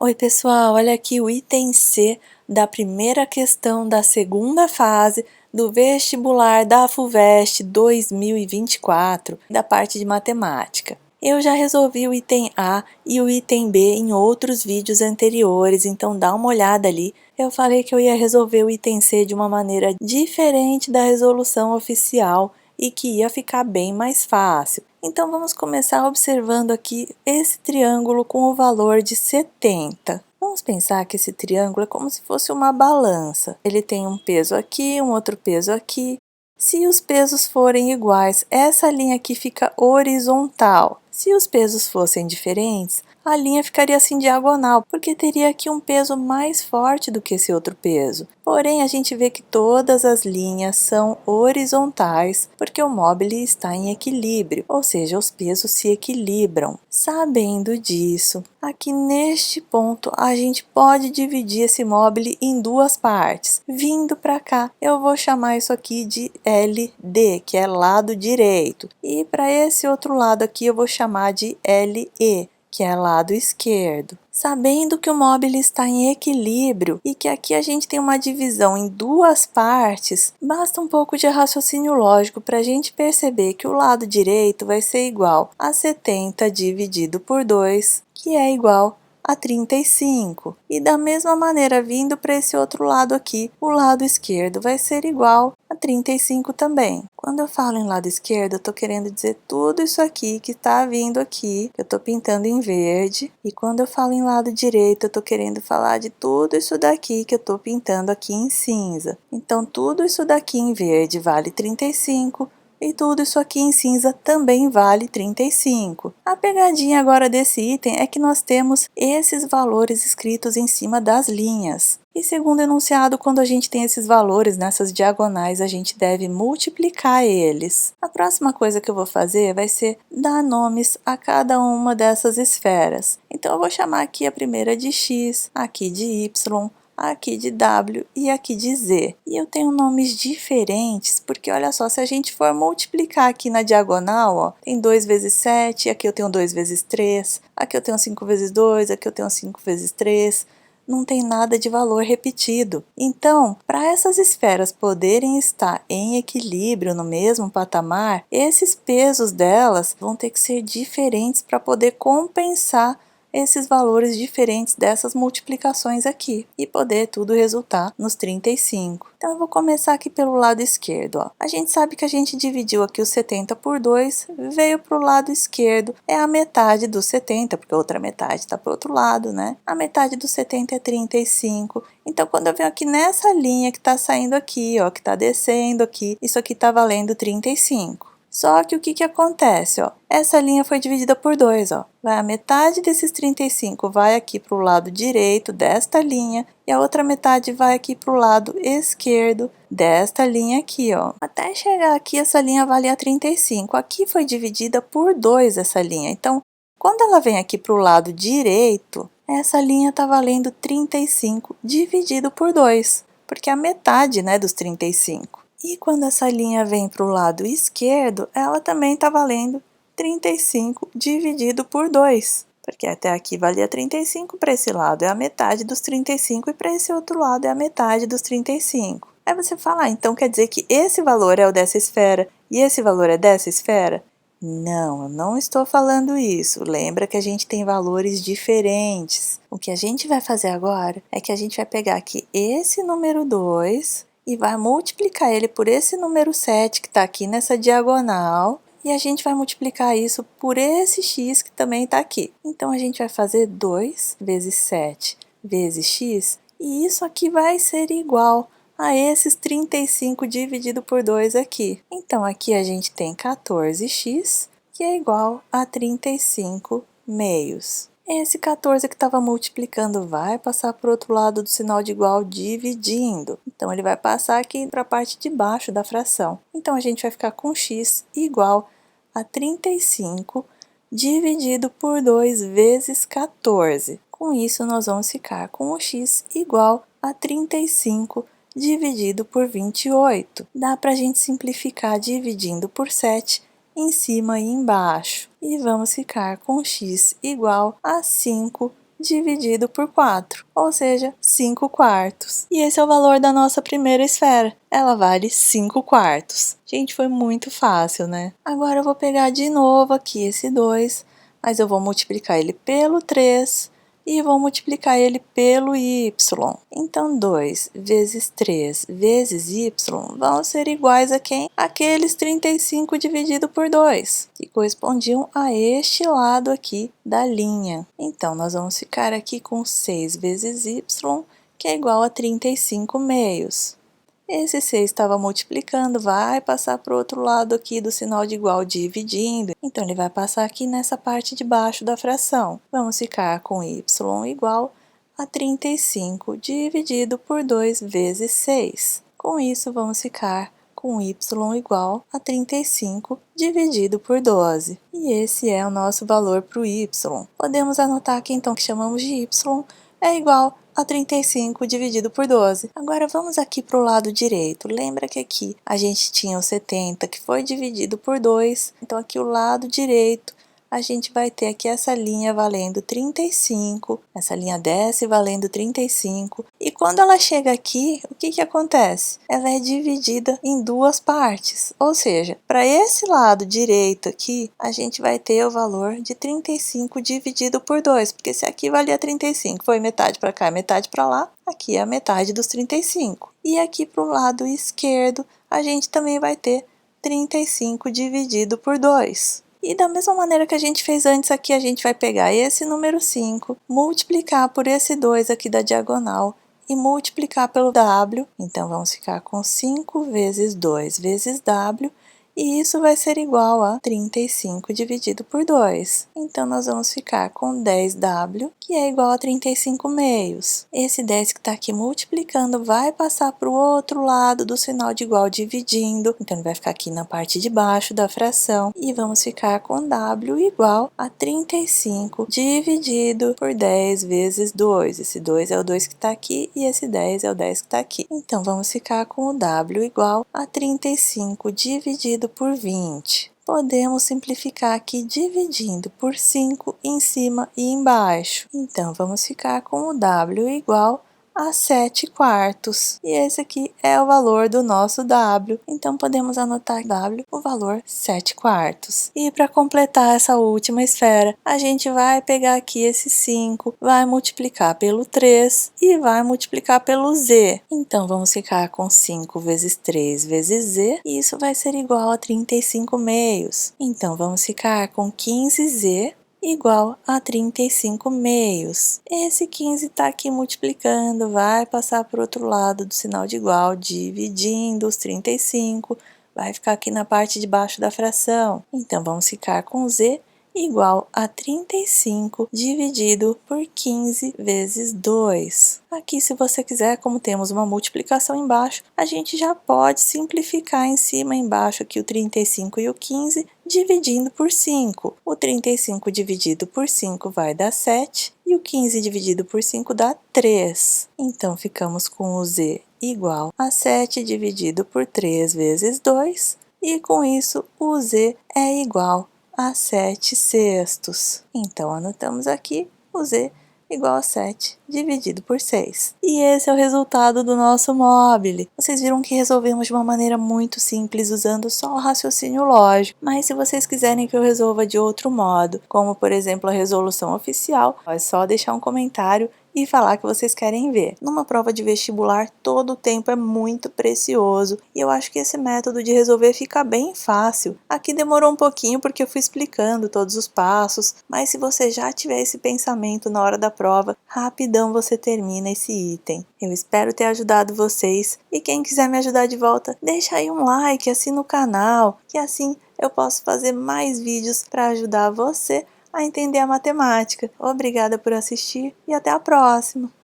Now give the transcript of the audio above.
Oi, pessoal, olha aqui o item C da primeira questão da segunda fase do vestibular da FUVEST 2024, da parte de matemática. Eu já resolvi o item A e o item B em outros vídeos anteriores, então dá uma olhada ali. Eu falei que eu ia resolver o item C de uma maneira diferente da resolução oficial e que ia ficar bem mais fácil. Então vamos começar observando aqui esse triângulo com o valor de 70. Vamos pensar que esse triângulo é como se fosse uma balança. Ele tem um peso aqui, um outro peso aqui. Se os pesos forem iguais, essa linha aqui fica horizontal. Se os pesos fossem diferentes, a linha ficaria assim diagonal, porque teria aqui um peso mais forte do que esse outro peso. Porém, a gente vê que todas as linhas são horizontais, porque o móvel está em equilíbrio, ou seja, os pesos se equilibram. Sabendo disso, aqui neste ponto, a gente pode dividir esse móvel em duas partes. Vindo para cá, eu vou chamar isso aqui de LD, que é lado direito. E para esse outro lado aqui, eu vou chamar de LE, que é lado esquerdo. Sabendo que o móvel está em equilíbrio e que aqui a gente tem uma divisão em duas partes, basta um pouco de raciocínio lógico para a gente perceber que o lado direito vai ser igual a 70 dividido por 2, que é igual a 35. E da mesma maneira, vindo para esse outro lado aqui, o lado esquerdo vai ser igual a 35 também. Quando eu falo em lado esquerdo, eu estou querendo dizer tudo isso aqui que está vindo aqui, que eu estou pintando em verde. E quando eu falo em lado direito, eu estou querendo falar de tudo isso daqui que eu estou pintando aqui em cinza. Então, tudo isso daqui em verde vale 35. E tudo isso aqui em cinza também vale 35. A pegadinha agora desse item é que nós temos esses valores escritos em cima das linhas. E segundo o enunciado, quando a gente tem esses valores nessas diagonais, a gente deve multiplicar eles. A próxima coisa que eu vou fazer vai ser dar nomes a cada uma dessas esferas. Então eu vou chamar aqui a primeira de X, aqui de Y, aqui de W e aqui de Z. E eu tenho nomes diferentes, porque olha só, se a gente for multiplicar aqui na diagonal, ó, tem 2 vezes 7, aqui eu tenho 2 vezes 3, aqui eu tenho 5 vezes 2, aqui eu tenho 5 vezes 3, não tem nada de valor repetido. Então, para essas esferas poderem estar em equilíbrio no mesmo patamar, esses pesos delas vão ter que ser diferentes para poder compensar esses valores diferentes dessas multiplicações aqui e poder tudo resultar nos 35. Então eu vou começar aqui pelo lado esquerdo, ó. A gente sabe que a gente dividiu aqui os 70 por 2, veio para o lado esquerdo, é a metade dos 70, porque a outra metade está para o outro lado, né? A metade dos 70 é 35. Então quando eu venho aqui nessa linha que está saindo aqui, ó, que está descendo aqui, isso aqui está valendo 35. Só que o que acontece, ó? Essa linha foi dividida por 2, ó. Vai a metade desses 35 vai aqui para o lado direito desta linha e a outra metade vai aqui para o lado esquerdo desta linha aqui, ó. Até chegar aqui, essa linha valia 35. Aqui foi dividida por 2 essa linha. Então, quando ela vem aqui para o lado direito, essa linha está valendo 35 dividido por 2, porque é a metade, né, dos 35. E quando essa linha vem para o lado esquerdo, ela também está valendo 35 dividido por 2. Porque até aqui valia 35, para esse lado é a metade dos 35 e para esse outro lado é a metade dos 35. Aí você fala, então quer dizer que esse valor é o dessa esfera e esse valor é dessa esfera? Não, eu não estou falando isso. Lembra que a gente tem valores diferentes. O que a gente vai fazer agora é que a gente vai pegar aqui esse número 2 e vai multiplicar ele por esse número 7 que está aqui nessa diagonal, e a gente vai multiplicar isso por esse x que também está aqui. Então, a gente vai fazer 2 vezes 7 vezes x, e isso aqui vai ser igual a esses 35 dividido por 2 aqui. Então, aqui a gente tem 14x, que é igual a 35 meios. Esse 14 que estava multiplicando vai passar para o outro lado do sinal de igual dividindo. Então, ele vai passar aqui para a parte de baixo da fração. Então, a gente vai ficar com x igual a 35 dividido por 2 vezes 14. Com isso, nós vamos ficar com o x igual a 35 dividido por 28. Dá para a gente simplificar dividindo por 7 em cima e embaixo. E vamos ficar com x igual a 5 dividido por 4, ou seja, 5 quartos. E esse é o valor da nossa primeira esfera. Ela vale 5 quartos. Gente, foi muito fácil, né? Agora eu vou pegar de novo aqui esse 2, mas eu vou multiplicar ele pelo 3 e vou multiplicar ele pelo y. Então, 2 vezes 3 vezes y vão ser iguais a quem? Aqueles 35 dividido por 2, que correspondiam a este lado aqui da linha. Então, nós vamos ficar aqui com 6 vezes y, que é igual a 35 meios. Esse 6 estava multiplicando, vai passar para o outro lado aqui do sinal de igual dividindo. Então, ele vai passar aqui nessa parte de baixo da fração. Vamos ficar com y igual a 35 dividido por 2 vezes 6. Com isso, vamos ficar com y igual a 35 dividido por 12. E esse é o nosso valor para o y. Podemos anotar aqui, então, que chamamos de y é igual a 35 dividido por 12. Agora vamos aqui para o lado direito. Lembra que aqui a gente tinha o 70 que foi dividido por 2. Então aqui o lado direito a gente vai ter aqui essa linha valendo 35. Essa linha desce valendo 35. E quando ela chega aqui, o que acontece? Ela é dividida em duas partes. Ou seja, para esse lado direito aqui, a gente vai ter o valor de 35 dividido por 2. Porque se aqui valia 35, foi metade para cá, metade para lá, aqui é a metade dos 35. E aqui para o lado esquerdo, a gente também vai ter 35 dividido por 2. E da mesma maneira que a gente fez antes aqui, a gente vai pegar esse número 5, multiplicar por esse 2 aqui da diagonal e multiplicar pelo w. Então, vamos ficar com 5 vezes 2 vezes w, e isso vai ser igual a 35 dividido por 2. Então, nós vamos ficar com 10w, que é igual a 35 meios. Esse 10 que está aqui multiplicando vai passar para o outro lado do sinal de igual dividindo. Então, ele vai ficar aqui na parte de baixo da fração. E vamos ficar com w igual a 35 dividido por 10 vezes 2. Esse 2 é o 2 que está aqui e esse 10 é o 10 que está aqui. Então, vamos ficar com o w igual a 35 dividido por 20. Podemos simplificar aqui dividindo por 5 em cima e embaixo. Então, vamos ficar com o w igual a 7 quartos. E esse aqui é o valor do nosso w. Então, podemos anotar w, o valor 7 quartos. E para completar essa última esfera, a gente vai pegar aqui esse 5, vai multiplicar pelo 3 e vai multiplicar pelo z. Então, vamos ficar com 5 vezes 3 vezes z, e isso vai ser igual a 35 meios. Então, vamos ficar com 15z igual a 35 meios. Esse 15 está aqui multiplicando, vai passar para o outro lado do sinal de igual, dividindo os 35, vai ficar aqui na parte de baixo da fração. Então, vamos ficar com z igual a 35 dividido por 15 vezes 2. Aqui, se você quiser, como temos uma multiplicação embaixo, a gente já pode simplificar em cima e embaixo aqui o 35 e o 15, dividindo por 5. O 35 dividido por 5 vai dar 7 e o 15 dividido por 5 dá 3. Então, ficamos com o z igual a 7 dividido por 3 vezes 2, e com isso o z é igual a 7 sextos. Então, anotamos aqui o z igual a 7 dividido por 6. E esse é o resultado do nosso mobile. Vocês viram que resolvemos de uma maneira muito simples, usando só o raciocínio lógico. Mas se vocês quiserem que eu resolva de outro modo, como por exemplo a resolução oficial, é só deixar um comentário e falar que vocês querem ver. Numa prova de vestibular, todo o tempo é muito precioso e eu acho que esse método de resolver fica bem fácil. Aqui demorou um pouquinho porque eu fui explicando todos os passos, mas se você já tiver esse pensamento na hora da prova, rapidão você termina esse item. Eu espero ter ajudado vocês e quem quiser me ajudar de volta, deixa aí um like, assina o canal, que assim eu posso fazer mais vídeos para ajudar você a entender a matemática. Obrigada por assistir e até a próxima!